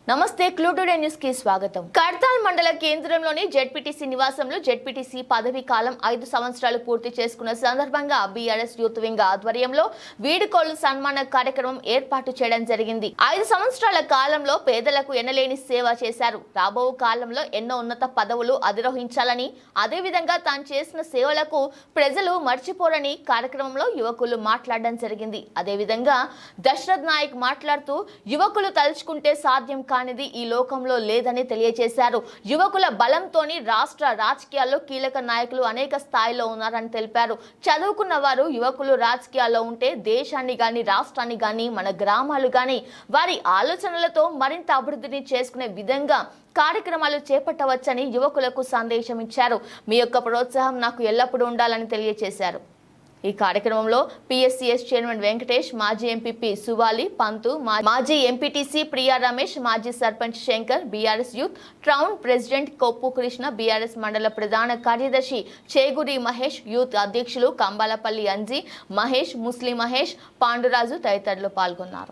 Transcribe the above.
నమస్తే clue today news కి స్వాగతం. కడ్తాల్ మండల కేంద్రంలోని జెడ్పీటీసీ నివాసంలో జెడ్పీటీసీ పదవీ కాలం 5 సంవత్సరాలు పూర్తి చేసుకున్న సందర్భంగా బీఆర్ఎస్ యూత్ వింగ్ ఆధ్వర్యంలో వీడుకోలు సన్మాన కార్యక్రమం ఏర్పాటు చేయడం జరిగింది. 5 సంవత్సరాల కాలంలో పేదలకు ఎనలేని సేవ చేశారు. రాబో కాలంలో ఎన్నో ఉన్నత పదవులు అధిరోహించాలని, అదే విధంగా తాను చేసిన సేవలకు ప్రజలు మర్చిపోరని కార్యక్రమంలో యువకులు మాట్లాడడం జరిగింది. అదే విధంగా దశరథ్ నాయక్ మాట్లాడుతూ యువకులు తలుచుకుంటే సాధ్యం కానిది ఈ లోకంలో లేదని తెలియజేశారు. యువకుల బలంతోని రాష్ట్ర రాజకీయాల్లో కీలక నాయకులు అనేక స్థాయిలో ఉన్నారని తెలిపారు. చదువుకున్న వారు యువకులు రాజకీయాల్లో ఉంటే దేశాన్ని గాని రాష్ట్రాన్ని గాని మన గ్రామాలు గాని వారి ఆలోచనలతో మరింత అభివృద్ధిని చేసుకునే విధంగా కార్యక్రమాలు చేపట్టవచ్చని యువకులకు సందేశం ఇచ్చారు. మీ యొక్క ప్రోత్సాహం నాకు ఎల్లప్పుడూ ఉండాలని తెలియజేశారు. ఈ కార్యక్రమంలో పిఎస్సిఎస్ చైర్మన్ వెంకటేష్, మాజీ ఎంపీపీ సువాలి పంతు, మాజీ ఎంపీటీసీ ప్రియా రమేష్, మాజీ sarpanch Shankar, BRS youth town president కొప్పు కృష్ణ, బీఆర్ఎస్ మండల ప్రధాన కార్యదర్శి చేగురి మహేష్, యూత్ అధ్యక్షులు కంబాలపల్లి అంజీ, మహేష్, ముస్లిం మహేష్, పాండురాజు తదితరులు పాల్గొన్నారు.